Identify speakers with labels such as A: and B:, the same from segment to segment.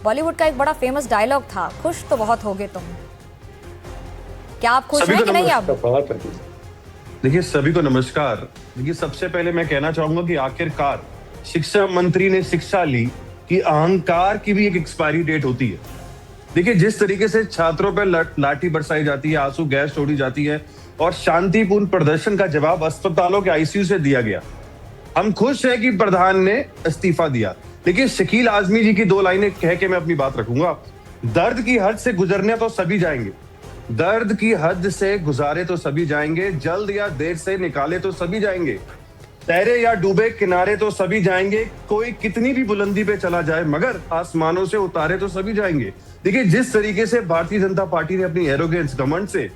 A: बॉलीवुड का एक बड़ा फेमस डायलॉग था, खुश तो बहुत होगे तुम। क्या आप खुश हैं कि नहीं? आप
B: देखिए, सभी को नमस्कार। देखिए, सबसे पहले मैं कहना चाहूंगा कि आखिरकार शिक्षा मंत्री ने शिक्षा ली कि अहंकार की भी एक एक्सपायरी डेट होती है। देखिए, जिस तरीके से छात्रों पर लाठी बरसाई जाती है, आंसू गैस छोड़ी जाती है और शांतिपूर्ण प्रदर्शन का जवाब अस्पतालों के आईसीयू से दिया गया। हम खुश हैं कि प्रधान ने इस्तीफा दिया, लेकिन शकील आजमी जी की 2 लाइनें कह के मैं अपनी बात रखूंगा। दर्द की हद से गुजरने तो सभी जाएंगे, दर्द की हद से गुजारे तो सभी जाएंगे, जल्द या देर से निकाले तो सभी जाएंगे, तैरे या डूबे किनारे तो सभी जाएंगे, कोई कितनी भी बुलंदी पे चला जाए मगर आसमानों से उतारे तो सभी जाएंगे। देखिए, जिस तरीके से भारतीय जनता पार्टी ने अपनी एरोगेंस, घमंड से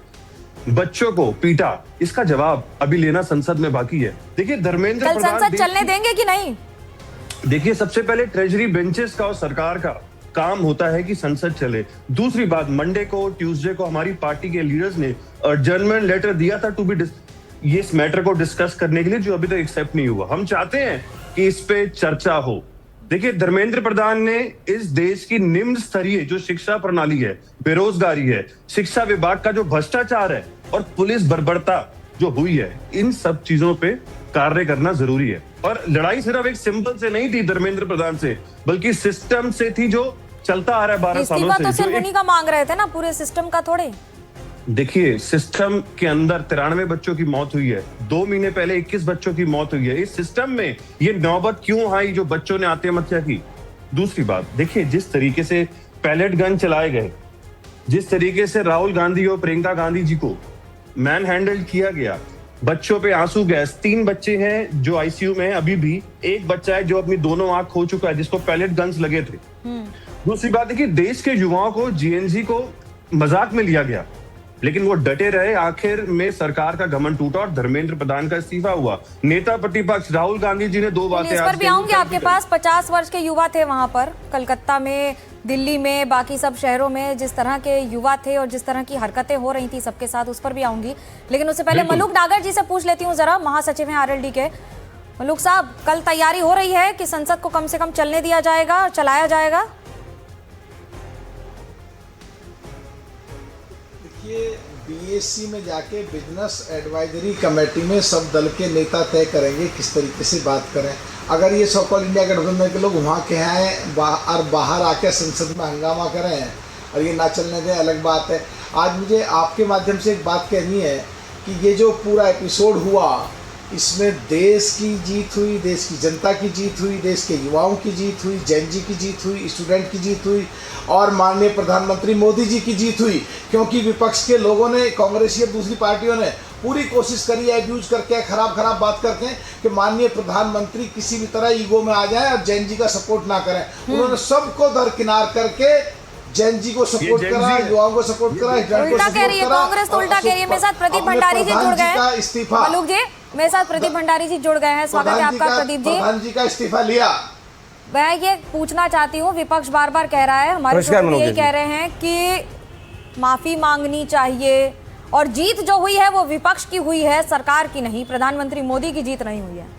B: बच्चों को पीटा, इसका जवाब अभी लेना संसद में बाकी है। देखिए, धर्मेंद्र
A: कल संसद चलने देंगे कि नहीं?
B: देखिए, सबसे पहले ट्रेजरी बेंचेस का और सरकार का काम होता है कि संसद चले। दूसरी बात, मंडे को, ट्यूसडे को हमारी पार्टी के लीडर्स ने अर्जेंटमेंट लेटर दिया था टू बी ये इस मैटर को डिस्कस करने के लिए, जो अभी तक एक्सेप्ट नहीं हुआ। हम चाहते हैं कि इस पे चर्चा हो। देखिए, धर्मेंद्र प्रधान ने इस देश की निम्न स्तरीय जो शिक्षा प्रणाली है, बेरोजगारी है, शिक्षा विभाग का जो भ्रष्टाचार है और पुलिस बर्बरता जो हुई है, इन सब चीजों पे कार्य करना जरूरी है। और लड़ाई सिर्फ एक सिंपल से नहीं थी धर्मेंद्र प्रधान से, बल्कि सिस्टम से थी जो चलता आ रहा है 12 सालों से।
A: तो सिर्फ उन्हीं का मांग रहे थे ना, पूरे सिस्टम का थोड़े।
B: देखिए, सिस्टम के अंदर 93 बच्चों की मौत हुई है, 2 महीने पहले 21 बच्चों की मौत हुई है। इस सिस्टम में ये नौबत क्यों आई जो बच्चों ने आत्महत्या की? दूसरी बात, देखिए, जिस तरीके से पैलेट गन चलाए गए, जिस तरीके से राहुल गांधी और प्रियंका गांधी जी को मैन हैंडल किया गया, बच्चों पे आंसू गैस, 3 बच्चे हैं जो आईसीयू में हैं अभी भी, एक बच्चा है जो अपनी दोनों आंख खो चुका है, जिसको पैलेट गन्स लगे थे। दूसरी बात, देखिए, देश के युवाओं को जीएनजी को मजाक में लिया गया, लेकिन वो डटे रहे। आखिर में सरकार का घमंड टूटा और धर्मेंद्र प्रधान का इस्तीफा हुआ। नेता प्रतिपक्ष राहुल गांधी जी ने 2 बातें
A: इस पर भी आऊंगी आपके पास। 50 वर्ष के युवा थे वहां पर, कलकत्ता में, दिल्ली में, बाकी सब शहरों में जिस तरह के युवा थे और जिस तरह की हरकतें हो रही थी सबके साथ, उस पर भी आऊंगी। लेकिन उससे पहले मलूक डागर जी से पूछ लेती हूँ जरा, महासचिव हैं आरएलडी के। मलूक साहब, कल तैयारी हो रही है कि संसद को कम से कम चलने दिया जाएगा, चलाया जाएगा?
C: देखिए, बीएससी में जाके बिजनेस एडवाइजरी कमेटी में सब दल के नेता तय करेंगे किस तरीके से बात करें। अगर ये सो-कॉल्ड इंडिया गठबंधन के लोग वहाँ के हैं और बाहर आके संसद में हंगामा करें और ये ना चलने दें, अलग बात है। आज मुझे आपके माध्यम से एक बात कहनी है कि ये जो पूरा एपिसोड हुआ, इसमें देश की जीत हुई, देश की जनता की जीत हुई, देश के युवाओं की जीत हुई, जैन जी की जीत हुई, स्टूडेंट की जीत हुई और माननीय प्रधानमंत्री मोदी जी की जीत हुई। क्योंकि विपक्ष के लोगों ने, कांग्रेसी और दूसरी पार्टियों ने पूरी कोशिश करी है एब्यूज करके, खराब बात करके, कि माननीय प्रधानमंत्री किसी भी तरह ईगो में आ जाए और जैन जी का सपोर्ट ना करें। उन्होंने सबको दरकिनार करके जैन जी को सपोर्ट करा, युवाओं को सपोर्ट करा,
A: उल्टा कह रही है कांग्रेस, तो उल्टा कह रही है। मेरे साथ प्रदीप भंडारी जी जुड़ गए हैं। मलूक जी, मेरे साथ प्रदीप भंडारी जी जुड़ गए हैं। स्वागत है आपका प्रदीप जी।
C: प्रधान जी का इस्तीफा लिया।
A: मैं ये पूछना चाहती हूँ, विपक्ष बार बार कह रहा है, हमारे यही कह रहे हैं कि माफी मांगनी चाहिए और जीत जो हुई है वो विपक्ष की हुई है, सरकार की नहीं, प्रधानमंत्री मोदी की जीत नहीं हुई है।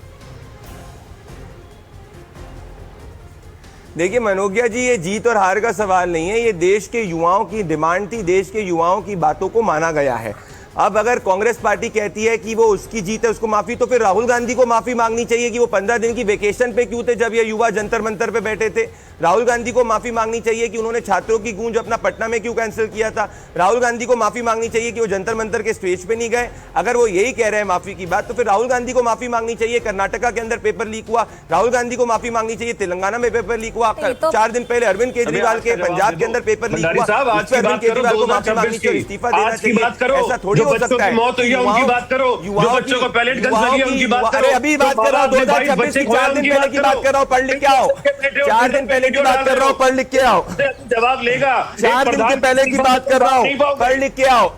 D: देखिए मनोज्ञा जी, ये जीत और हार का सवाल नहीं है, ये देश के युवाओं की डिमांड थी, देश के युवाओं की बातों को माना गया है। अब अगर कांग्रेस पार्टी कहती है कि वो उसकी जीत है, उसको माफी, तो फिर राहुल गांधी को माफी मांगनी चाहिए कि वो 15 दिन की वेकेशन पे क्यों थे जब ये युवा जंतर मंतर पे बैठे थे। राहुल गांधी को माफी मांगनी चाहिए कि उन्होंने छात्रों की गूंज अपना पटना में क्यों कैंसिल किया था। राहुल गांधी को माफी मांगनी चाहिए कि वो जंतर मंतर के स्टेज पे नहीं गए। अगर वो यही कह रहे हैं माफी की बात, तो फिर राहुल गांधी को माफी मांगनी चाहिए। कर्नाटका के अंदर पेपर लीक हुआ, राहुल गांधी को माफी मांगनी चाहिए। तेलंगाना में पेपर लीक हुआ, 4 दिन पहले अरविंद केजरीवाल के पंजाब के अंदर पेपर लीक हुआ, अरविंद केजरीवाल को माफी मांगनी चाहिए, इस्तीफा देना चाहिए। ऐसा थोड़ी हो सकता है।
B: उनकी बात करो, जो बच्चों को पैलेट गन लगी है उनकी बात करो।
D: अभी बात कर रहा हूँ 2026 की, 4 दिन पहले की बात कर रहा हूँ, पढ़ लिख के आओ। 4 दिन पहले की बात कर रहा हूँ, पढ़ लिख के आओ।
B: जवाब लेगा।
D: 4 दिन के पहले की बात कर रहा हूँ, पढ़ लिख के आओ।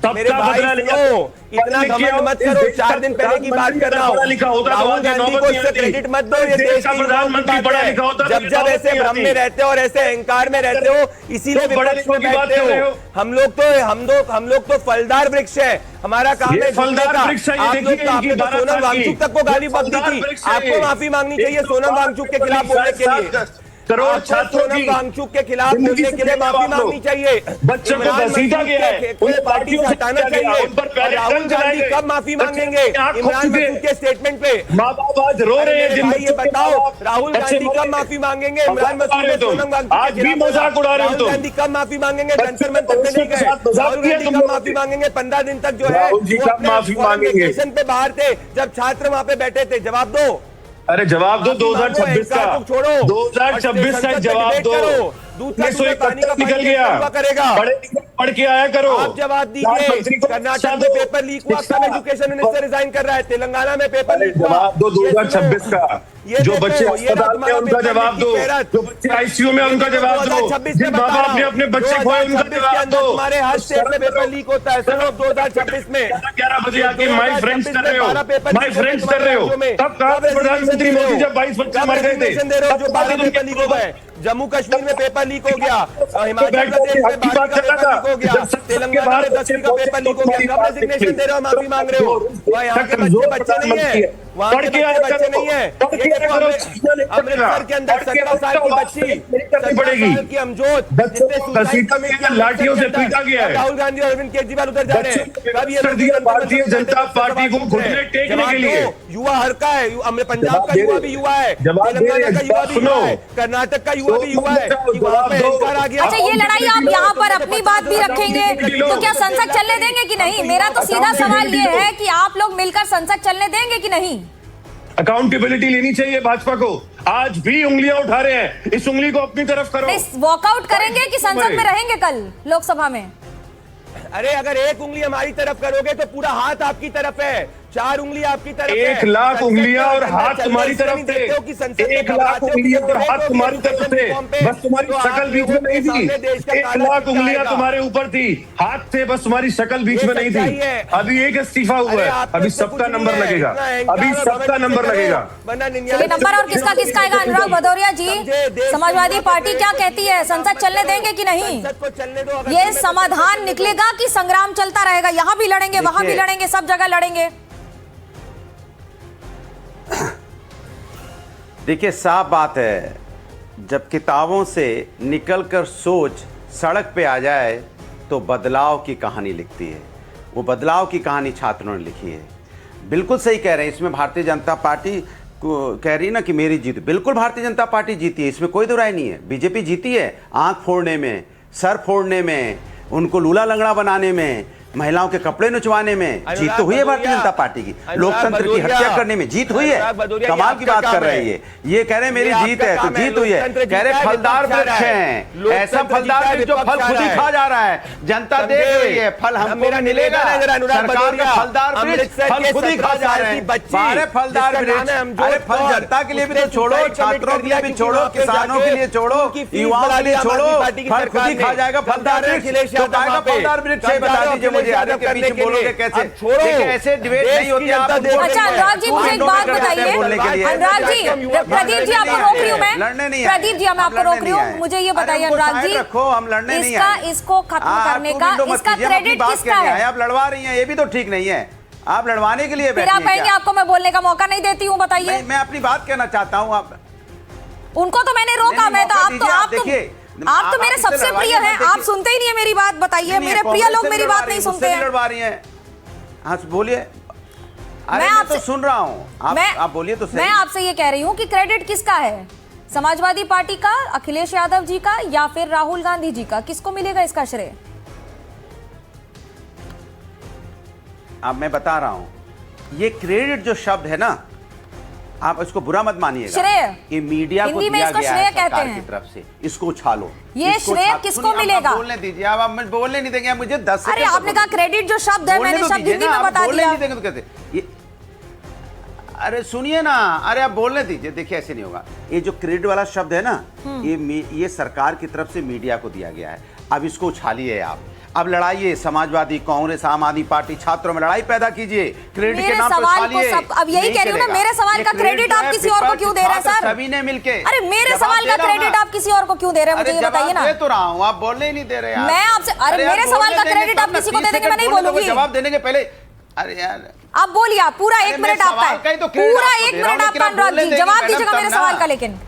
D: मेरे भाई इतना घमंड मत करो, 4 दिन पहले की बात कर रहा हूँ। राहुल गांधी को इससे क्रेडिट मत दो, ये देश का प्रधानमंत्री पढ़ा लिखा होता है। जब ऐसे भ्रम में रहते हो और ऐसे अहंकार में रहते हो, इसीलिए विपक्ष में बैठते हो। हम लोग तो फलदार वृक्ष है, हमारा काम है
B: फलदार वृक्ष।
D: आपने तो सोनम वांगचुक तक को गाली बकती थी, आपको माफी मांगनी चाहिए सोनम वांगचुक के खिलाफ बोलने के लिए।
B: करोड़ छात्रों की
D: वांगचुक के खिलाफ
B: जिंदगी
D: बोलने
B: से
D: के लिए
B: जवाब
D: माफी
B: दो।
D: मांगनी चाहिए।
B: बच्चों को
D: इमरान
B: घसीटा
D: मसूद
B: गया है,
D: को
B: उन
D: पार्टी से हटाना
B: हटाया गया,
D: चाहिए।
B: उन पर
D: और राहुल
B: बैरिकेड
D: गांधी
B: लगाए
D: कब माफी
B: गए।
D: मांगेंगे
B: बच्चे आंख
D: इमरान
B: खोल चुके।
D: मसूद के स्टेटमेंट पे?
B: माँ बाप आज रो रहे हैं, जिन
D: भाई ये
B: बच्चों के
D: बताओ
B: माँ-बाप
D: राहुल
B: बच्चे
D: गांधी
B: मरे
D: कब
B: थे।
D: माफी मांगेंगे इमरान
B: मजाक उड़ा
D: मसूद
B: रहे
D: ने
B: हो
D: सोनम
B: तुम।
D: वांगचुक के
B: आज भी
D: खिलाफ बोला।
B: मजाक उड़ा रहे हो
D: राहुल
B: तुम।
D: गांधी कब माफी मांगेंगे?
B: बच्चों
D: जंतर
B: के
D: मंतर पे
B: भविष्य
D: नहीं
B: के
D: गए।
B: साथ मजाक
D: राहुल
B: किया
D: गांधी
B: तुम
D: कब
B: लोगों
D: माफी
B: ने।
D: मांगेंगे? 15 दिन तक जो है
B: राहुल जी
D: वो
B: कब
D: अपने
B: माफी
D: फॉरेन
B: मांगेंगे?
D: वेकेशन पे बाहर थे, जब छात्र वहां पे बैठे थे। जवाब दो।
B: अरे जवाब दो,
D: माफी मांगो,
B: 2026 का
D: अहंकार को छोड़ो।
B: 2026 का
D: संसद में
B: जवाब
D: डिबेट
B: दो।
D: करो। दूध का दूध है, पानी का
B: निकल
D: पानी
B: गया,
D: हुआ करेगा।
B: पढ़ के आया करो।
D: आप जवाब दीजिए। कर्नाटक में पेपर लीक हुआ, कब एजुकेशन मिनिस्टर रिजाइन कर रहा है? तेलंगाना में पेपर लीक हुआ।
B: जवाब दो 2026 का। जो बच्चे अस्पताल में उनका जवाब दो, जो बच्चे आईसीयू में उनका जवाब दो, जिन माँ बाप ने अपने बच्चे खोए उनका जवाब दो।
D: तुम्हारे हर स्टेट में पेपर लीक होता है। सर 2026 में
B: 11 बजे आके माई फ्रेंड्स कर रहे हो, माई फ्रेंड्स कर रहे हो। तब कहा प्रधानमंत्री मोदी जब 22 बच्चे मर गए थे,
D: दे रहे हो जो 12 पेपर लीक हो गए। जम्मू कश्मीर में पेपर लीक हो गया, हिमाचल प्रदेश में 12 का पेपर लीक हो गया, तेलंगाना में 10वीं का पेपर लीक हो गया। कब रेजिग्नेशन दे रहे हो, माफी मांग रहे हो? वहाँ यहाँ के बच्चे नहीं है, वहाँ के बच्चे नहीं है। अमृतसर के अंदर 17 साल की बच्ची, 17 साल की अमजोद
B: लाठियों से पीटा गया है।
D: राहुल गांधी और अरविंद केजरीवाल उधर जा रहे हैं। कब ये
B: भारतीय जनता पार्टी को घुटने टेकने के लिए
D: युवा हरका है। पंजाब का युवा भी युवा है, तेलंगाना का युवा भी युवा है, कर्नाटक का युवा भी युवा है कि वहाँ पे अहंकार आ गया।
A: अच्छा, ये लड़ाई आप यहाँ पर अपनी बात भी रखेंगे तो क्या संसद चलने देंगे कि नहीं? मेरा तो सीधा सवाल ये है कि आप लोग मिलकर संसद चलने देंगे कि नहीं?
B: अकाउंटेबिलिटी लेनी चाहिए भाजपा को। आज भी उंगलियां उठा रहे हैं, इस उंगली को अपनी तरफ करो।
A: वॉकआउट करेंगे कि संसद में रहेंगे कल लोकसभा में?
D: अरे अगर एक उंगली हमारी तरफ करोगे तो पूरा हाथ आपकी तरफ है, 4 उंगली आपकी तरफ है।
B: 1 लाख उंगलियां और हाथ तुम्हारी तरफ थे। 1 लाख उंगलियां और हाथ तुम्हारी तरफ थे, बस तुम्हारी शक्ल बीच में नहीं थी। 1 लाख उंगलियां तुम्हारे ऊपर थी, हाथ थे, बस तुम्हारी शक्ल बीच में नहीं थी। अभी एक इस्तीफा हुआ है, अभी सबका नंबर लगेगा, अभी सबका नंबर लगेगा।
A: ये नंबर और किसका किसका आएगा? अनुराग भदौरिया जी, समाजवादी पार्टी क्या कहती है, संसद चलने देंगे कि नहीं? ये समाधान निकलेगा कि संग्राम चलता रहेगा? यहाँ भी लड़ेंगे, वहां भी लड़ेंगे, सब जगह लड़ेंगे?
E: देखिए, साफ बात है, जब किताबों से निकलकर सोच सड़क पे आ जाए तो बदलाव की कहानी लिखती है। वो बदलाव की कहानी छात्रों ने लिखी है। बिल्कुल सही कह रहे हैं। इसमें भारतीय जनता पार्टी को कह रही ना कि मेरी जीत, बिल्कुल भारतीय जनता पार्टी जीती है, इसमें कोई दो राय नहीं है। बीजेपी जीती है आंख फोड़ने में, सर फोड़ने में, उनको लूला लंगड़ा बनाने में, महिलाओं के कपड़े नुचवाने में जीत तो हुई है भारतीय जनता पार्टी की। लोकतंत्र की हत्या करने में जीत हुई है। कमाल की बात कर रहे हैं ये कह रहे मेरी जीत है तो जीत हुई है। कह रहे फलदार वृक्ष हैं, ऐसा फलदार वृक्ष जो फल खुद ही खा जा रहा है। जनता देख रही है, फल हमको भी मिलेगा। सरकार का फलदार वृक्ष फल खुद ही खा जा रहे हैं। अरे फलदार वृक्ष, अरे फल जनता के लिए भी तो छोड़ो, छात्रों के लिए भी छोड़ो, किसानों के लिए छोड़ो, युवाओं के लिए छोड़ो। फल खुद ही खा जाएगा फलदार वृक्ष। तो कायगा फलदार वृक्ष है, बता दीजिए मुझे। आगे के पीछे बोलोगे कैसे? देखिए, ऐसे डिबेट नहीं होती। आप
A: अच्छा अनुराग जी, मुझे एक बात बताइए। अनुराग जी, प्रदीप जी आपको रोक रही हूँ मैं।
E: लड़ने नहीं,
A: प्रदीप जी मैं आपको रोक रही हूँ, मुझे ये बताइए अनुराग जी,
E: रखो, हम लड़ने नहीं आए।
A: इसको खत्म करने का इसका क्रेडिट किसका है?
E: आप लड़वा रही हैं, ये भी तो ठीक नहीं है। आप लड़वाने के लिए
A: फिर आप कहेंगे आपको मैं बोलने का मौका नहीं देती हूँ, बताइए।
E: मैं अपनी बात कहना चाहता हूँ। आप
A: उनको तो मैंने रोका, मैं तो आप तो मेरे सबसे प्रिय हैं, आप सुनते ही नहीं है मेरी बात। बताइए, मेरे प्रिय लोग मेरी बात नहीं सुनते हैं।
E: लड़वा रही हैं, हाँ बोलिए। मैं तो सुन रहा हूँ, आप बोलिए तो सही।
A: मैं आपसे ये कह रही हूँ कि क्रेडिट किसका है? समाजवादी पार्टी का, अखिलेश यादव जी का, या फिर राहुल गांधी जी का? किसको मिलेगा इसका श्रेय?
E: अब मैं बता रहा हूँ, ये क्रेडिट जो शब्द है ना, आप इसको बुरा मत मानिएगा।
A: श्रेय
E: ये मीडिया को दिया गया है सरकार की तरफ से, इसको उछालो।
A: ये श्रेय किसको मिलेगा?
E: बोलने दीजिए, आप मुझे बोलने नहीं देंगे, मुझे 10
A: अरे आपने कहा क्रेडिट जो शब्द है, मैंने शब्द हिंदी में बता दिया।
E: नहीं देंगे तो कैसे? ये अरे सुनिए ना, अरे आप बोलने दीजिए। देखिए, ऐसे नहीं होगा। ये जो क्रेडिट वाला शब्द है ना, ये सरकार की तरफ से मीडिया को दिया गया है। अब इसको उछालिए आप, अब लड़ाइए। समाजवादी, कांग्रेस, आम आदमी पार्टी, छात्रों में लड़ाई पैदा कीजिए। क्रेडिट के नाम पर उछालिए।
A: अब यही कह रही हूँ ना, मेरे सवाल का क्रेडिट आप किसी और को क्यों दे रहे हैं सर?
E: सभी ने मिलके।
A: अरे मेरे सवाल का क्रेडिट आप किसी और को क्यों दे रहे हैं, मुझे ये बताइए ना।
E: दे तो रहा हूँ, आप बोलने ही नहीं दे रहे।
A: मैं आपसे, अरे मेरे सवाल का क्रेडिट आप किसी को दे देंगे, मैं नहीं बोलूंगी।
E: जवाब देने के पहले अरे यार
A: आप बोलिए, आप पूरा 1 मिनट आपका है, पूरा 1 मिनट आपका। अनुराग जी जवाब दीजिएगा मेरे सवाल का। लेकिन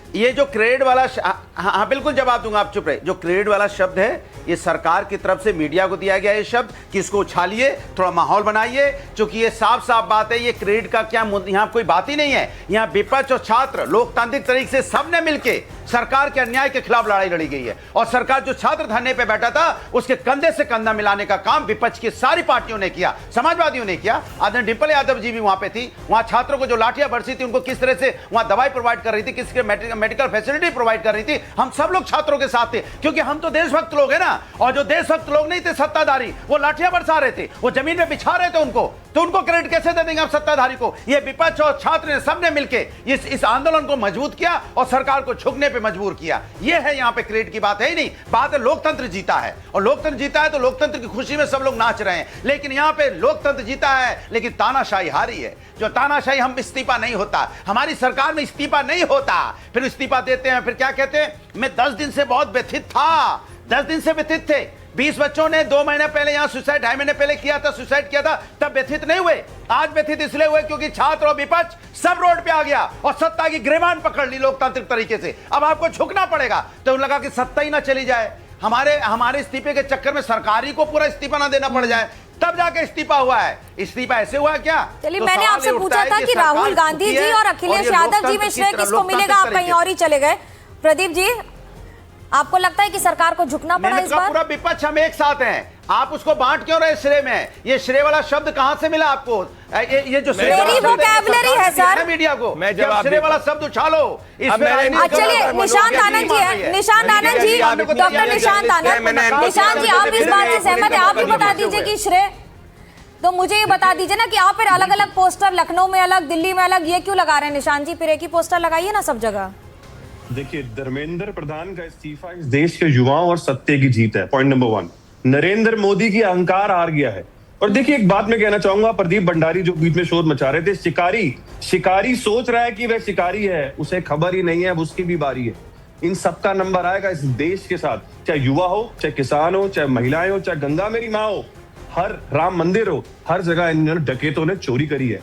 E: ये जो क्रेडिट वाला हाँ बिल्कुल जवाब दूंगा, आप चुप रहे। जो क्रेडिट वाला शब्द है ये सरकार की तरफ से मीडिया को दिया गया ये शब्द कि इसको उछालिए, थोड़ा माहौल बनाइए, क्योंकि ये साफ साफ बात है, ये क्रेडिट का क्या यहाँ कोई बात ही नहीं है। यहाँ विपक्ष और छात्र लोकतांत्रिक तरीके से सबने मिलकर सरकार के अन्याय के खिलाफ लड़ाई लड़ी गई है, और सरकार जो छात्र धरने पे बैठा था उसके कंधे से कंधा मिलाने का काम विपक्ष की सारी पार्टियों ने किया, समाजवादियों ने किया। आदरणीय डिंपल यादव जी भी वहां पे थी, वहां छात्रों को जो लाठियां बरसी थी उनको किस तरह से वहां दवाई प्रोवाइड कर रही थी, किस मेडिकल फैसिलिटी प्रोवाइड कर रही थी, हम सब लोग छात्रों के साथ थे, क्योंकि हम तो देशभक्त लोग हैं ना। और जो देशभक्त लोग नहीं थे सत्ताधारी, वो लाठियां बरसा रहे थे, वो जमीन में बिछा रहे थे उनको, तो उनको क्रेडिट कैसे दे देंगे आप सत्ताधारी को? ये विपक्ष और छात्र ने सबने मिलकर इस आंदोलन को मजबूत किया और सरकार को झुकने पे मजबूर किया। ये है यहाँ पे क्रेडिट की बात है ही नहीं, बात है लोकतंत्र जीता है, और लोकतंत्र जीता है तो लोकतंत्र की खुशी में सब लोग नाच रहे हैं। लेकिन यहाँ पे लोकतंत्र जीता है लेकिन तानाशाही हारी है। जो तानाशाही, हम इस्तीफा नहीं होता, हमारी सरकार में इस्तीफा नहीं होता, फिर इस्तीफा देते हैं, फिर क्या कहते हैं, मैं 10 दिन से बहुत व्यथित था, 10 दिन से व्यथित थे। 20 बच्चों ने 2 महीने पहले यहाँ सुसाइड, 2.5 महीने पहले किया था, सुसाइड किया था, तब व्यथित नहीं हुए। आज व्यथित इसलिए हुए क्योंकि छात्र और विपक्ष सब रोड पे आ गया और सत्ता की गिरबान पकड़ ली लोकतांत्रिक तरीके से। अब आपको झुकना पड़ेगा, तो लगा कि सत्ता ही ना चली जाए, हमारे इस्तीफे के चक्कर में सरकारी को पूरा इस्तीफा ना देना पड़ जाए, तब जाके इस्तीफा हुआ है। इस्तीफा ऐसे हुआ क्या?
A: चलिए,
E: तो
A: मैंने
E: सवाल
A: आपसे
E: ये उठता
A: पूछा
E: है
A: था कि राहुल गांधी जी और अखिलेश यादव जी में श्रेय किसको मिलेगा, आप कहीं और ही चले गए। प्रदीप जी, आपको लगता है कि सरकार को झुकना पड़ा इस बार?
E: पूरा विपक्ष हम एक साथ हैं, आप उसको बांट क्यों रहे श्रेय में? ये श्रेय वाला शब्द कहां से मिला आपको? ये जो श्रेय
A: मेरी वोकैबुलरी है सर,
E: मीडिया को
D: मैं जवाब
E: श्रेय वाला शब्द उछालो।
A: चलिए, निशांत आनंद जी है, निशांत आनंद जी, डॉक्टर निशांत आनंद, निशांत जी आप इस बात से सहमत है? आप भी बता दीजिए कि श्रेय, तो मुझे ये बता दीजिए ना कि आप फिर अलग अलग पोस्टर, लखनऊ में अलग, दिल्ली में अलग, ये क्यों लगा रहे हैं? निशांत जी, फिर एक ही पोस्टर लगाइए ना सब जगह।
B: देखिए, धर्मेंद्र प्रधान का इस्तीफा इस देश के युवाओं और सत्य की जीत है। पॉइंट नंबर 1, नरेंद्र मोदी की अहंकार हार गया है। और देखिए, एक बात मैं कहना चाहूंगा, प्रदीप भंडारी जो बीच में शोर मचा रहे थे, शिकारी सोच रहा है कि वह शिकारी है, उसे खबर ही नहीं है, अब उसकी भी बारी है। इन सबका नंबर आएगा इस देश के साथ, चाहे युवा हो, चाहे किसान हो, चाहे महिलाएं हो, चाहे गंगा मेरी माँ हो, हर राम मंदिर हो, हर जगह इन डकैतों ने चोरी करी है।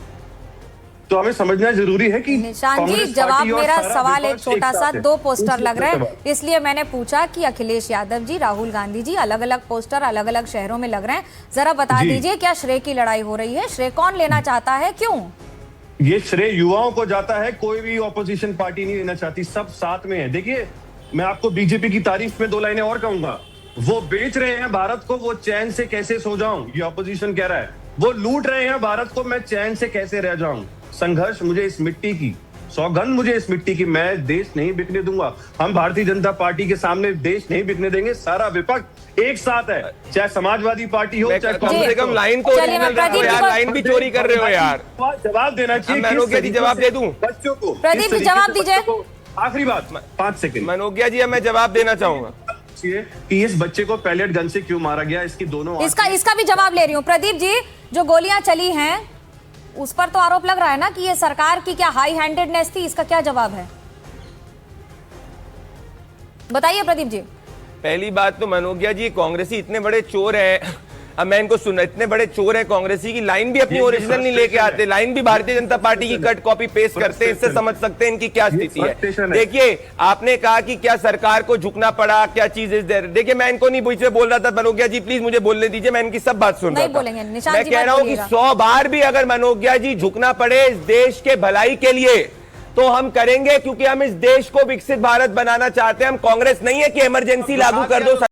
B: तो हमें समझना जरूरी है कि
A: निशांत जी, जवाब मेरा सवाल एक छोटा सा, 2 पोस्टर लग रहे हैं, इसलिए मैंने पूछा कि अखिलेश यादव जी, राहुल गांधी जी, अलग अलग पोस्टर अलग अलग शहरों में लग रहे हैं। जरा बता दीजिए, क्या श्रेय की लड़ाई हो रही है? श्रेय कौन लेना चाहता है, क्यों?
B: ये श्रेय युवाओं को जाता है, कोई भी ऑपोजिशन पार्टी नहीं लेना चाहती, सब साथ में है। देखिए, मैं आपको बीजेपी की तारीफ में 2 लाइनें और कहूंगा। वो बेच रहे हैं भारत को, वो चैन से कैसे सो जाऊं, ये ऑपोजिशन कह रहा है। वो लूट रहे हैं भारत को, मैं चैन से कैसे रह जाऊं। संघर्ष मुझे इस मिट्टी की, सौगंध मुझे इस मिट्टी की, मैं देश नहीं बिकने दूंगा। हम भारतीय जनता पार्टी के सामने देश नहीं बिकने देंगे। सारा विपक्ष एक साथ है, चाहे समाजवादी पार्टी हो, चाहे
D: कम से कम लाइन तो ओरिजिनल रखो यार, लाइन भी चोरी कर रहे हो यार।
B: जवाब देना चाहिए।
D: मनोज्ञा जी, जवाब दे दूं
B: बच्चों को?
A: प्रदीप जी, जवाब दीजिए।
B: आखिरी बात, 5 सेकंड।
D: मनोज्ञा जी, मैं जवाब देना चाहूंगा
B: कि इस बच्चे को पैलेट गन से क्यों मारा गया, इसकी दोनों
A: इसका भी जवाब ले रही हूँ। प्रदीप जी, जो गोलियां चली हैं उस पर तो आरोप लग रहा है ना कि ये सरकार की क्या हाई हैंडेडनेस थी, इसका क्या जवाब है? बताइए प्रदीप जी।
D: पहली बात तो मनोज्ञा जी, कांग्रेसी इतने बड़े चोर हैं, अब मैं इनको सुन, इतने बड़े चोर हैं कांग्रेसी की, लाइन भी अपनी ओरिजिनल नहीं लेके आते, लाइन भी भारतीय जनता पार्टी की कट कॉपी पेस्ट करते हैं। इससे समझ सकते हैं इनकी क्या स्थिति है। देखिए, आपने कहा कि क्या सरकार को झुकना पड़ा, क्या चीज इस देर, देखिए मैं इनको नहीं बीच में बोल रहा था, मनोज्ञा जी प्लीज मुझे बोलने दीजिए, मैं इनकी सब बात सुन रहा था। मैं कह रहा हूं कि 100 बार भी अगर मनोज्ञा जी झुकना पड़े इस देश के भलाई के लिए तो हम करेंगे, क्योंकि हम इस देश को विकसित भारत बनाना चाहते हैं। हम कांग्रेस नहीं है कि इमरजेंसी लागू कर दो।